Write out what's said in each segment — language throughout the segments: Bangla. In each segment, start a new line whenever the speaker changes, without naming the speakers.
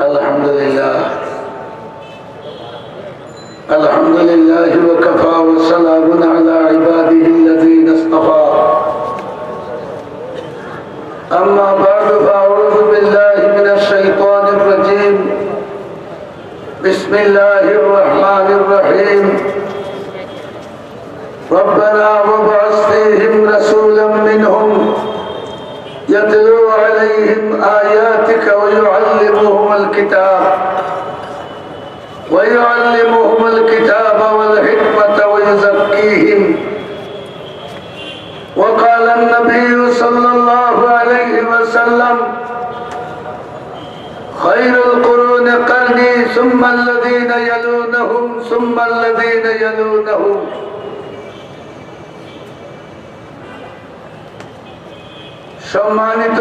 الحمد لله الحمد لله وكفى وسلام على عباده الذين اصطفى أما بعد فأعوذ بالله من الشيطان الرجيم بسم الله الرحمن الرحيم ربنا وابعث فيهم رسولا منهم يتلو عليهم آياتك ويعلمهم الكتاب والحكمة ويزكيهم وقال النبي صلى الله عليه وسلم خير القرون قرني ثم الذين يلونهم ثم الذين يلونهم সম্মানিত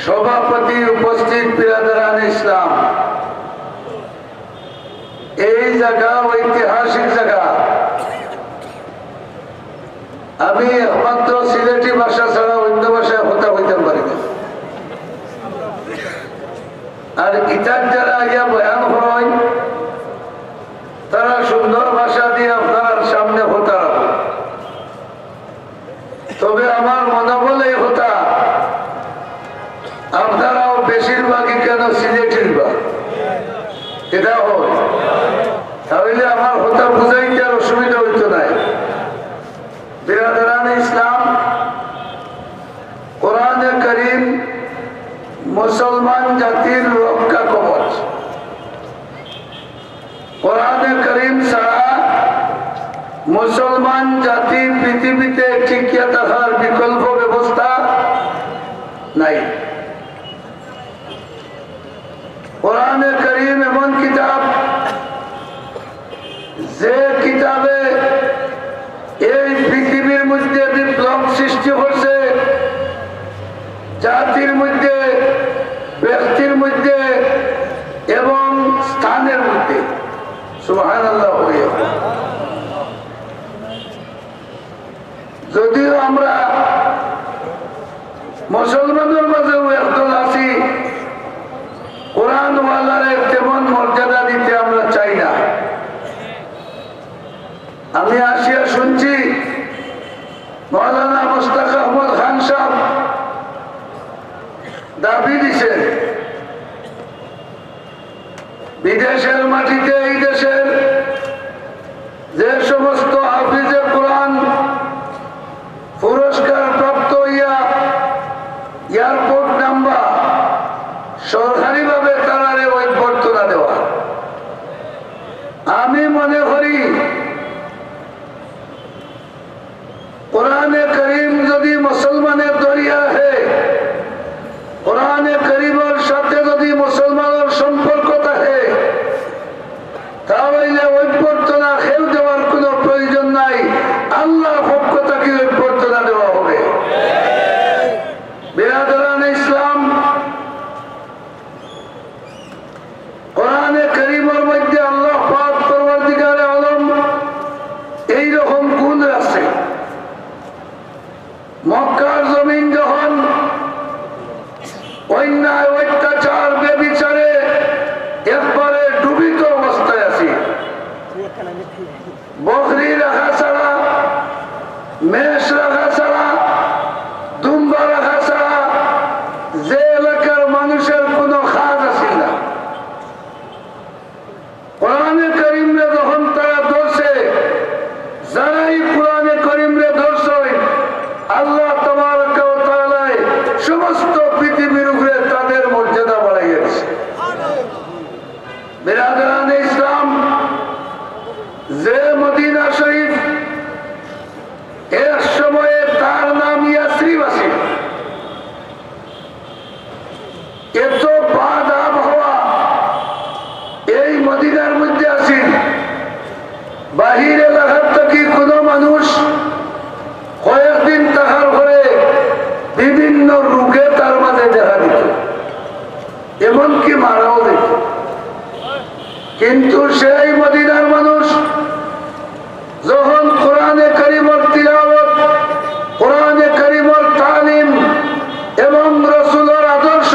সভাপতি, উপস্থিত বিরাদরান ইসলাম, এই জায়গা ঐতিহাসিক জায়গা। আমি একমাত্র সিলেটি ভাষা ছাড়া অন্য ভাষায় হতা হইতে পারি না। আর ইটার যারা ইয়া বয়ান হয় তারা সুন্দর ভাষা দিয়ে আপনার সামনে হতা রাখে। তবে আমার মনে বলে হতা আপনারাও বেশিরভাগই কেন সিলেটের বা এটা হয়, তাহলে আমার হতা বুঝাইতে আর অসুবিধা হইতো নাই। বিরাদরান ইসলাম, কোরআনে কারীম মুসলমান জাতির রক্ষা কবচ। কোরআনে কারীম ছাড়া মুসলমান জাতি পৃথিবীতে টিকিয়ে থাকার বিকল্প ব্যবস্থা নাই। কোরআনে কারীম এমন কিতাব, যে কিতাবে এই পৃথিবীর মধ্যে বিপ্লব সৃষ্টি করছে, জাতির মধ্যে, ব্যক্তির মধ্যে এবং স্থানের মধ্যে। সুবহানাল্লাহ। যদিও আমরা মুসলমানের মাঝেও একদল আছি, কোরআন ওয়ালারে তেমন মর্যাদা দিতে আমরা চাই না। আমি আসিয়া শুনছি মৌলানা মুশতাক আহমদ খান সাহেব দাবি দিছে বিদেশের মাটিতে এই দেশের যে সমস্ত হাফিজে কোরআন পুরস্কার প্রাপ্ত এয়ারপোর্ট নাম্বার সরকারি ভাবে তারারে অভ্যর্থনা দেওয়া। আমি মনে করি কোরআনে কারীম যদি মুসলমানের দরিয়া হে, কোরআনে কারীমের সাথে যদি মুসলমানের সম্পর্ক থাকে, তাহলে অভ্যর্থনা খেল দেওয়ার কোন প্রয়োজন নাই। আল্লাহ পক্ষ থেকে অভ্যর্থনা দেওয়া হবে। বিরাদরান ইসলাম, কোরআনে কারীমের মধ্যে আল্লাহ পাক পরওয়ারদিগারে আলম এইরকম গুণ আছে। মক্কার জমিন যখন অন্যায়, অত্যাচার, বেবিচারে একবারে ডুবিত অবস্থায় আছে, বকরি রাখা ছাড়া, মেষ রাখা ছাড়া, দুম্বা রাখা ছাড়া যে এলাকার মানুষের কোন খাজ আছে না। কোরআনে কারীমে যখন তারা ধরছে, যারাই কোরআনে কারীমে ধরছে, আল্লাহ তাবারaka ওয়া তাআলা সমস্ত পৃথিবীর উপরে তাদের মর্যাদা বাড়াইয়েছে। বিরাদরান ইসলাম, যে মদিনা শরীফ এক সময়ে তার নাম ইয়াসরিব আছে, এত বাদ আবহাওয়া এই মদিনার মধ্যে আছে, বাহির এলাকার থেকে কোন মানুষ কয়েকদিন তাহার ঘরে বিভিন্ন রোগে তার মাঝে দেখা দিত, এমনকি মারাও দিত। কিন্তু সেই মদিনার মানুষ যখন কোরআনে কারীমের তিলাওয়াত, কোরআনে কারীমের তালিম এবং রাসূলের আদর্শ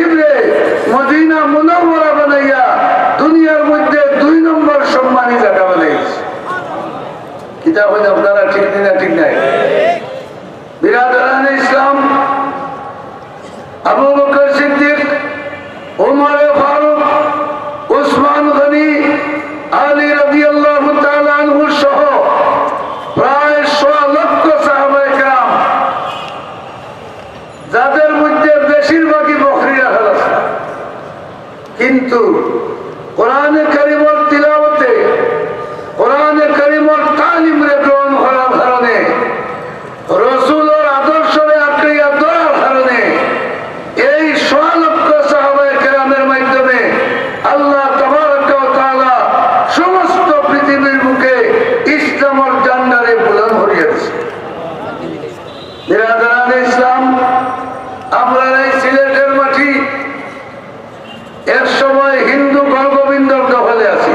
শরীফে মদিনা মুনাওয়ারা বানাইয়া দুনিয়ার মধ্যে 2 নম্বর সম্মানী জায়গা বানাইছে। কিতাব হইলে আপনারা ঠিক না ঠিক নাই? বিরাদরানে ইসলাম, আবু বকর সিদ্দিক, ওমর ফারুক, উসমান গনি, আলী রাদিয়াল্লাহু তাআলা আনহু সহ প্রায় 100 লক্ষ সাহাবায়ে কেরাম, যাদের মধ্যে বেশিরভাগই বকরি রাখাল আছে, কিন্তু কোরআনে কারীমের তিলাওয়াতে, কোরআনে কারীমের তালিমে গ্রহণ করার কারণে, রাসূলের আদর্শে আঁকড়িয়া ধরার কারণে এই 100 লক্ষ সাহাবায়ে কেরামের মাধ্যমে আল্লাহ তাবারক ওয়া তাআলা সমস্ত পৃথিবীর বুকে ইসলামের ঝান্ডারে বুলন্দ করিয়ে দিয়েছে। বিরাদরানে ইসলাম, আমরা এই সিলেটের মাটি এক সময় হিন্দু গর্ববিন্দর দখলে আছি,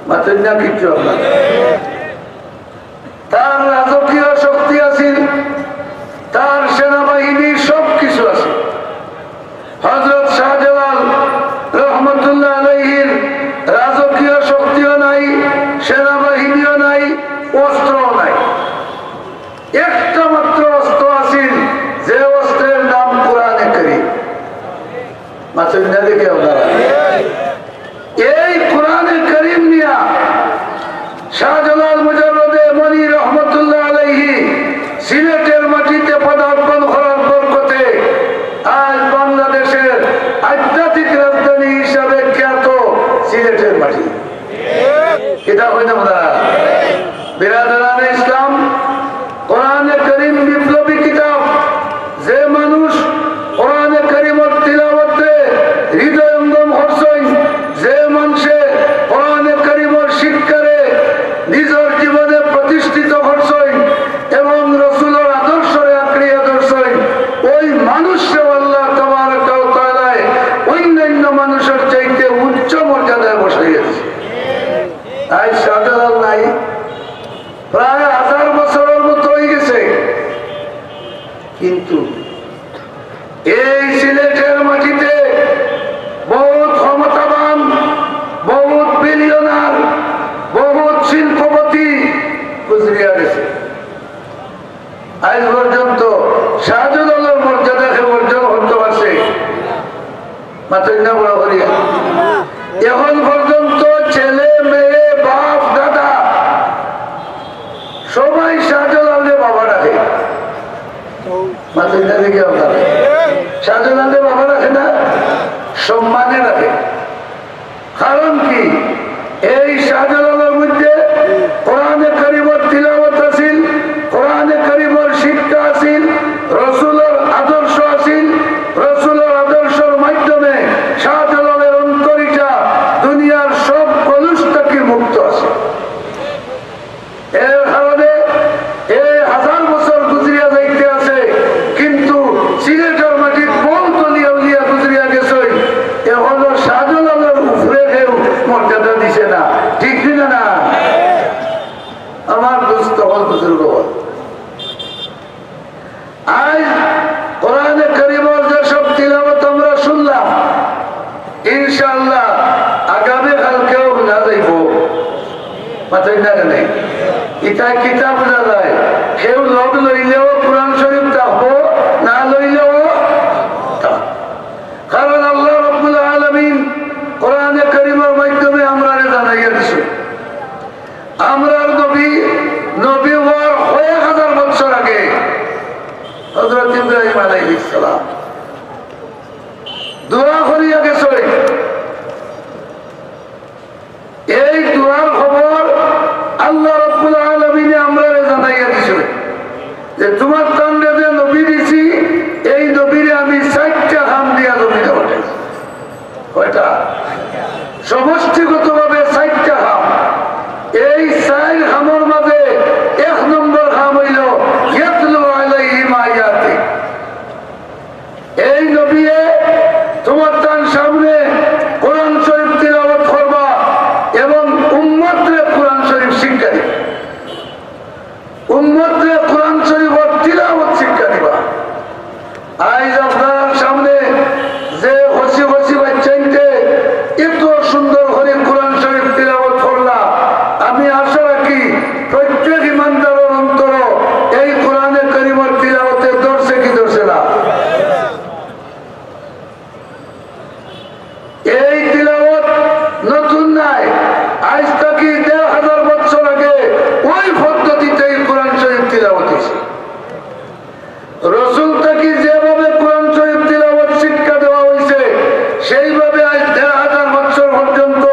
মাত্র না কিছু আপনার তার রাজকীয় শক্তি আছে, তার সেনাবাহিনী সবকিছু আছে। হযরত শাহজালাল রহমতুল্লাহ আলাইহির রাজকীয় শক্তিও নাই, সেনাবাহিনীও নাই, অস্ত্রও নাই। একটা মাত্র অস্ত্র আছে, যে অস্ত্রের নাম কোরআনে কারীম। মাত্র না দেখে আপনারা এই কোরআনে কারীম নিয়া শাহজালাল মুজাররদে মনি রহমতুল্লাহ আলাইহি সিলেটের মাটিতে পদার্পণ করার বরকতে আজ বাংলাদেশের আধ্যাত্মিক রাজধানী হিসাবে খ্যাত সিলেটের মাটি। এটা হয় না বলা? বিরাদরানে ইসলাম, কোরআনে কারীম বিপ্লবী কিতাব। যে মানুষ কোরআনে কারীমের তিলাওয়াতে হৃদয়ঙ্গম হচ্ছেন, যে মানুষে কোরআনে কারীমের শিক্ষারে নিজের জীবনে প্রতিষ্ঠিত করছেন এবং রাসূলের আদর্শে আঁকড়িয়া ধরছেন, ওই মানুষকে আল্লাহ তাবারক ওয়া তাআলা অন্যান্য মানুষের চাইতে উচ্চ মর্যাদায় বসাইয়াছে। আজ শাহজালাল নাই, প্রায় 1000 বছরের মতো হয়ে গেছে, কিন্তু এই সিলেটের মাটিতে বহুত ক্ষমতাবান, বহুত বিলিয়নার, বহুত শিল্পপতি গুজরিয়া গেছে। আজ পর্যন্ত শাহজালালের মর্যাদাকে অর্জন করতে পারছে মাত্র না বড় করিয়া। এখন পর্যন্ত ছেলে মেয়ে বাপ দাদা সবাই শাহজালালের বাবা রাখে। মাত্র না দেখে আপনারা শাহজালালের বাবা রাখে না, সম্মানে রাখে। কারণ কি? এই শাহজালালের মধ্যে কোরআনে কারীমের তিলাওয়াত আছিল, কোরআনে কারীমের শিক্ষা আছিল, রাসূলের আদর্শ আছিল। রাসূলের আদর্শের মাধ্যমে শাহজালালের অন্তরিটা দুনিয়ার সব কলুষ থেকে মুক্ত আছে। এর কারণে এই 1000 বছর গুজরিয়া যাইতে আছে, কিন্তু সিলেটের মাটির বহুত অলিয়া উলিয়া গুজরিয়া গেছে। এখনো শাহজালালের উপরে কেউ মর্যাদা দিছে না, ঠিক কিনা না? আমার দোস্ত হল বুজুর্গ, আজ কোরআনে কারীমের যেসব তিলাওয়াত আমরা শুনলাম, ইনশাআল্লাহ আগামী কালকেও না যাইব। মাথায় না কেন এটা কিতাব বোঝা যায়, কেউ লগ লইলেও কোরআন শরীফ থাকবো, না লইলেও। কারণ আল্লাহ রাব্বুল আলামিন কোরআনে কারীমের মাধ্যমে আমরা জানাইয়া দিছে, আমরার নবী হওয়ার 1000 বছর আগে হযরত ইব্রাহিম আলাইহিস সালাম দোয়া করিয়া গেছে। এই দোয়ার খবর আল্লাহ রাব্বুল আলামিন আমরা জানাইয়া দিছে যে তোমার সুন্নায় আজ থেকে ১,৫০০ বছর আগে ওই পদ্ধতিতেই কোরআন শরীফ তিলাওয়াত হয়েছে। রসুল থেকে যেভাবে কোরআন শরীফ তিলাওয়াত শিক্ষা দেওয়া হয়েছে সেইভাবে আজ ১,৫০০ বছর পর্যন্ত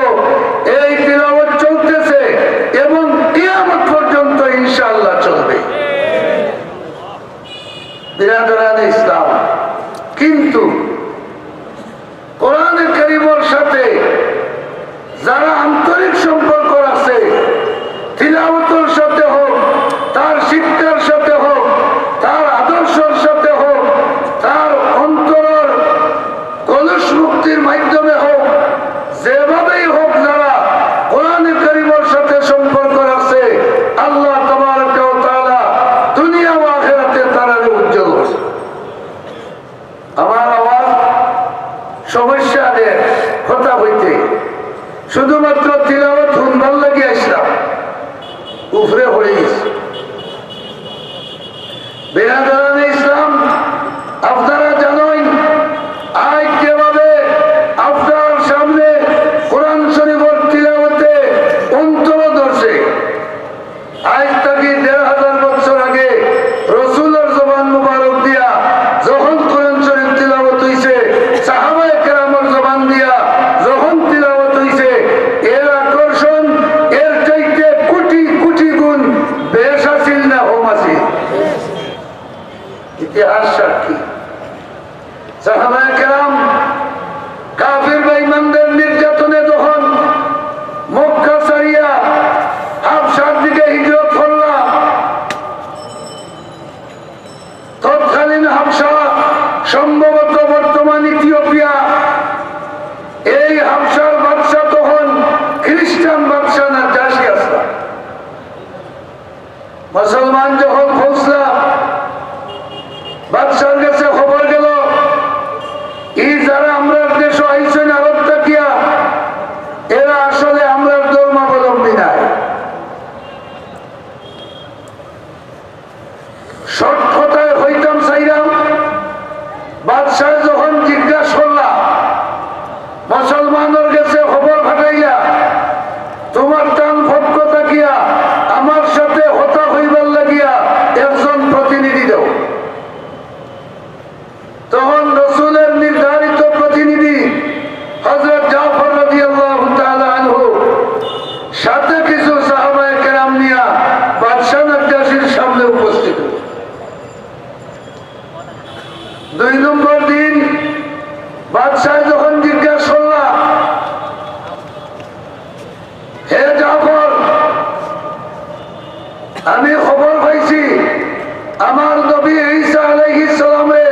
এই তিলাওয়াত চলতেছে এবং কিয়ামত পর্যন্ত ইনশাআল্লাহ চলবে। বিরাদরানে ইসলাম, কিন্তু কোরআনে কারীমের সাথে যারা আন্তরিক সম্পর্ক আছে, তিলাওয়াতের সাথে হোক, তার শিক্ষার সাথে হোক, তার আদর্শের সাথে হোক, তার অন্তরের কলুষ মুক্তির মাধ্যমে হোক, যেভাবেই হোক, যারা কোরআনে কারীমের সাথে সম্পর্ক আছে, আল্লাহ তাবারক ওয়া তাআলা দুনিয়া ও আখিরাতে তারারে উজ্জ্বল করবে। আমার আওয়াজ সমস্যা নেই কথা হইতে, শুধুমাত্র তিলাওয়াত শুনবার লাগি আসলাম, উপরে পড়ে গেছি। বিরাদরানে ইসলাম, আপনারা জানেন আজ যেভাবে আপনার সামনে কোরআন শরীফের তিলাওয়াতে অন্তর ধরছে, আজ থেকে ১,৫০০ বছর আগে রসুলের জবান মুবারক দিয়া যখন কোরআন শরীফ তিলাওয়াত হইছে, সাহাবায়ে কেরামের জবান দিয়া যখন তিলাওয়াত হইছে, এর আকর্ষণ এর চাইতে কোটি কোটি গুণ বেশ আছিল না হোম আছিল। ইতিহাস সাক্ষী, সাহাবায়ে কেরাম কাফির বেঈমানদের নির্যাতনে যখন মক্কা ছাড়িয়া হাবশার দিকে হিজরত করলা, তৎকালীন হাবশা সম্ভবত বর্তমান ইথিওপিয়া, এই হাবশার বাদশা তখন খ্রিস্টান বাদশা নাজাশী আসলা। মুসলমান যখন পৌঁছলা, বাদশার কাছে খবর গেল, এই যারা আমরা দেশ আইসেন আরব তাকিয়া, এরা আসলে আমরা ধর্মাবলম্বী নাই। শর্ট কথায় হইতাম চাইলাম, বাদশাহ যখন জিজ্ঞাসা করলা, মুসলমানের কাছে খবর ফাটাইলা, তোমার টান পক্ষ থাকিয়া আমার সাথে হতা হইবার লাগিয়া একজন প্রতিনিধি দাও। তখন রসুলের নির্ধারিত প্রতিনিধি হযরত জাফর রাদিয়াল্লাহু তাআলা আনহু সাথে কিছু সাহাবায়ে কেরাম নিয়া বাদশাহ নাজাশীর সামনে উপস্থিত হল। ২ নম্বর দিন বাদশাহ যখন জিজ্ঞাসা করলা, হে জাফর, আমি খবর পাইছি আমার নবী ঈসা আলাইহিস সালামে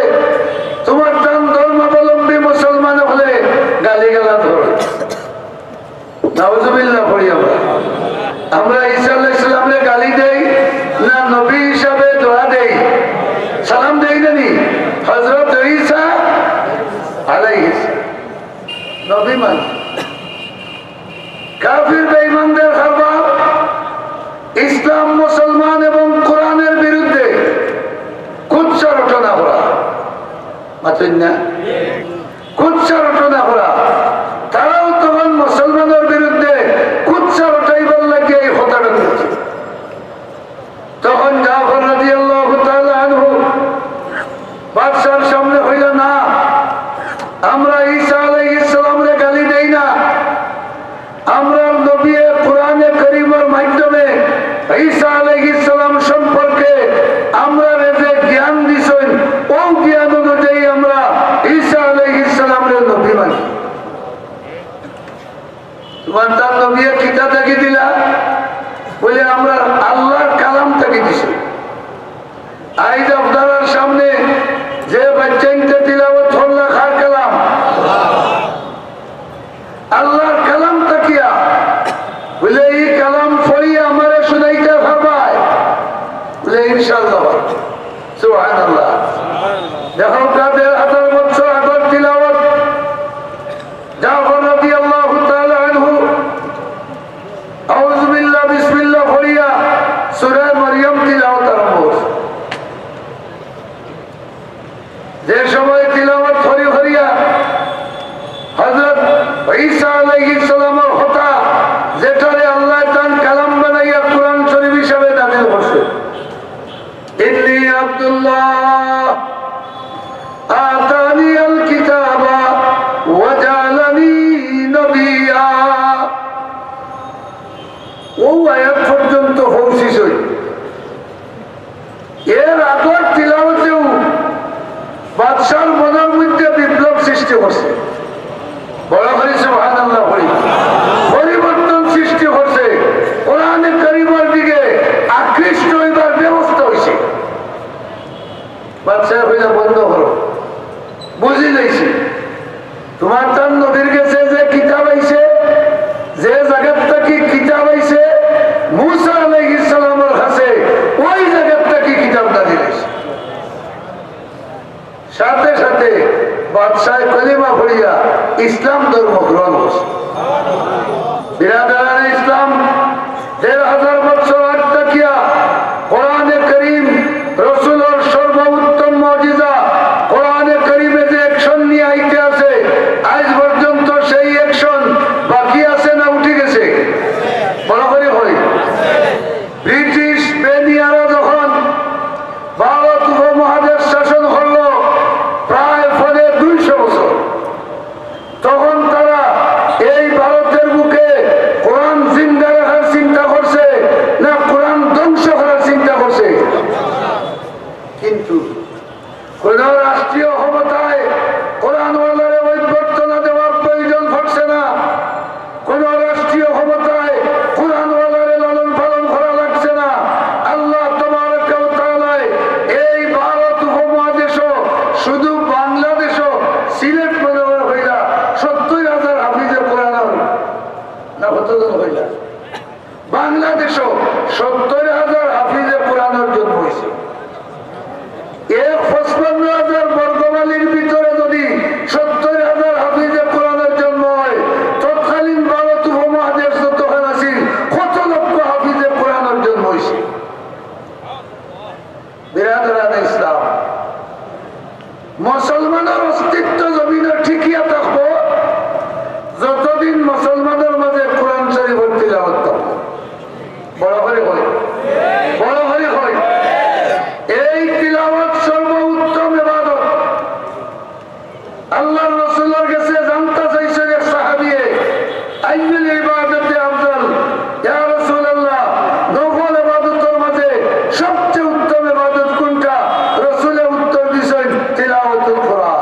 তোমার টান ধর্মাবলম্বী মুসলমান হলে গালিগালাজ করে। নাউজুবিল্লাহ পড়ি আমরা ঈসা আলাইহিস সালামে গালি দেই না নবী হিসাবে দোয়া দেই, সালাম দেই না? নি হযরত ঈসা আলাইহিস নবী মান। কাফির বেঈমানদের খাবার ইসলাম, মুসলমান এবং কোরআনের বিরুদ্ধে কুৎসা রটনা করা, মাতুন না কুৎসা রটনা করা। তারাও তখন মুসলমানের বিরুদ্ধে কুৎসা রটাইবার লাগে এই হত্যাটা করছে। তখন জাফর রাদিয়াল্লাহু তাআলা আনহু বাদশার সামনে হইল, না, আমরা ঈসা আলাইহিস সালামরে গালি দেই না, আমরা নবী কোরআনে কারীমের মাধ্যমে ঈসা আলাইহিস সালাম সম্পর্কে আমরা যে জ্ঞান দিছেন, ও জ্ঞান অনুযায়ী আমরা ঈসা আলাইহিস সালামরে নবী মানি। তোমার তার নবী কিতা থাকি দিলা বলে আমরা আল্লাহর কালাম থাকি দিছি। আজ আপনার সামনে যে বাচ্চাইতে তিলাওয়াত হল্লা খার কালাম, আল্লাহর কালাম তাকিয়া বলে এই কালাম পড়িয়া আমারে শুনাইতে পারবাই বলে ইনশাআল্লাহ। সুবহানাল্লাহ। দেখো ১,৫০০ বছর আগের তিলাওয়াত জাফর রাদিয়াল্লাহু তাআলা আনহু আউযু বিল্লাহ বিসমিল্লাহ পড়িয়া সূরা মারইয়াম তিলাওয়াত আরম্ভ করছে। যে সময় তিলাওয়াত হরিয়া হযরত ঈসা আলাইহিস সালামের হতা ইসলাম ধর্ম গ্রহণ করছে। বিরাদারান ইসলাম ১,৫০০ বছর আগ থাকিয়া কোরআনে করিম রসুলের সর্বোত্তম মুজিজা কোরআনে করিমে যে অ্যাকশন নিয়ে আইতে আছে, আজ পর্যন্ত সেই অ্যাকশন বাকি আছে না উঠে গেছে? বরাবরই হয়। ব্রিটিশ বেনিয়ারা যখন ভারত উপমহাদেশ শাসন করলো প্রায় 200 বছর, তখন তারা এই ভারতের বুকে কোরআন জিন্দা রাখার চিন্তা করছে না কোরআন ধ্বংস করার চিন্তা করছে? কিন্তু কোন রাষ্ট্রীয় ক্ষমতায় কোরআনওয়ালারে অভ্যর্থনা দেওয়ার প্রয়োজন পড়ছে না। কোন রাষ্ট্রীয় ক্ষমতায় কোরআনওয়ালারে লালন পালন করা লাগছে না। আল্লাহ তাবারাকা ওয়া তাআলা এই ভারত উপমহাদেশও শুধু বাংলাদেশও সিলেট মনোহর হইলা ৭০,০০০ হাফিজে কোরআন না কতজন হইলা? বাংলাদেশও ৭০,০০০ হাফিজে কোরআনের জন্ম হয়েছে। ৫৫,০০০ বর্গমাইলের ভিতরে যদি ৭০,০০০ হাফিজে কোরআনের জন্ম হয়, তৎকালীন ভারত উপমহাদেশ যতক্ষণ আছিল কত লক্ষ হাফিজে কোরআনের জন্ম হয়েছে। বিরাদারান ইসলাম, মুসলমানের অস্তিত্ব জমিনে ঠিকিয়া থাকবো যতদিন মুসলমানের মাঝে কোরআন শরীফের তিলাওয়াত থাকবো। বড় করে হয়, বড় করে হয়। এই তিলাওয়াত সর্বোত্তম ইবাদত। আল্লাহর রাসূলের কাছে জানতে চাইছে এক সাহাবীয়ে, আইয়ুল ইবাদতি আফজাল? ইয়া রাসূলুল্লাহ, নফল ইবাদতের মাঝে সবচেয়ে উত্তম ইবাদত কোনটা? রাসূলে উত্তর দিয়েছেন তিলাওয়াতুল কোরআন।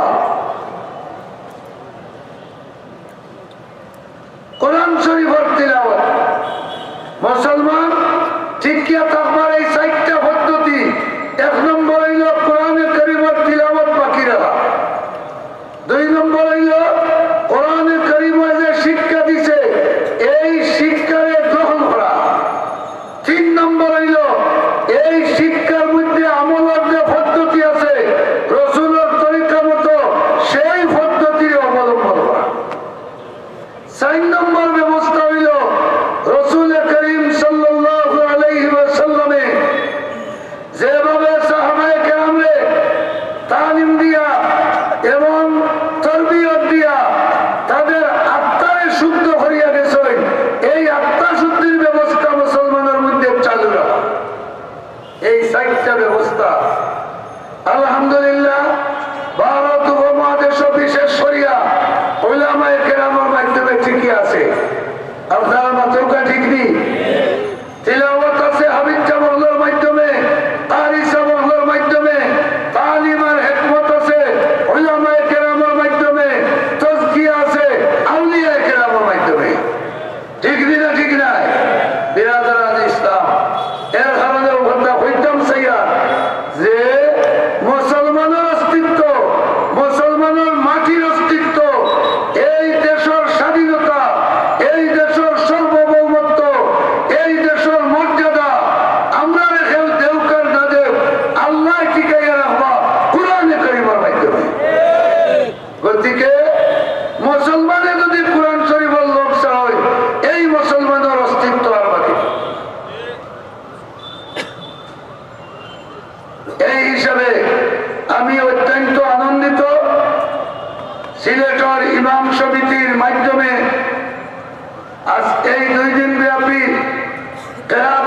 কোরআন শরীফের তিলাওয়াত। মুসলমান ঠিকিয়া থাকবার এই 4টা পদ্ধতি। 1 নম্বর হইল কোরআনে কারীমের তিলাওয়াত বাকি রাখা। 2 নম্বর হইল কোরআনে কারীমে যে শিক্ষা দিছে এই শিক্ষারে গ্রহণ করা। 3 নম্বর হইল এই শিক্ষার মধ্যে আমলের যে পদ্ধতি আছে রাসূলের তরিকা মতো সেই পদ্ধতির অবলম্বন করা। 4 নম্বর ব্যবস্থা হইল রাসূল করিম সাল্লাল্লাহু আলাইহি ওয়াসাল্লামে যেভাবে সাহাবায়ে কেরামরে তালিম দিয়া এবং তরবিয়ত দিয়া তাদের আত্মারে শুদ্ধ করিয়া গেছেন, এই আত্মা শুদ্ধির ব্যবস্থা মুসলমানের মধ্যে চালু রাখা। এই 4টা ব্যবস্থা আলহামদুলিল্লাহ ভারত উপমহাদেশ বিশেষ করিয়া উলামায়ে কেরামের মাধ্যমে ঠিকই আছে। আপনারা মাত্রকা ঠিক নেই। তিলাওয়াত আছে হাবিব জামালের মাধ্যমে, কারি জামালের মাধ্যমে, তালিম আর হিকমত আছে উলামায়ে কেরামের মাধ্যমে, তাজকিয়া আছে আউলিয়ায়ে কেরামের মাধ্যমে। ঠিক না? ঠিক না? বিরাদারান ইসলাম, এর কারণে ওখানটা হইতাম চাইয়া যে মুসলমানের অস্তিত্ব, মুসলমানের মাটির অস্তিত্ব, এই দেশের স্বাধীনতা, এই দেশের সার্বভৌমত্ব, এই দেশের মর্যাদা আমরা রেখেও দেউকার না দেব, আল্লাহ টিকাইয়া রাখবা কোরআনে কারীমের মাধ্যমে। গতিকে মুসলমানে যদি কোরআন শরীফের লোকসা হয়, এই মুসলমানের অস্তিত্ব আর বাকি। এই হিসাবে আমি অত্যন্ত আনন্দিত সিলেটের ইমাম সমিতির মাধ্যমে আজ এই 2 দিন ব্যাপী কেরাত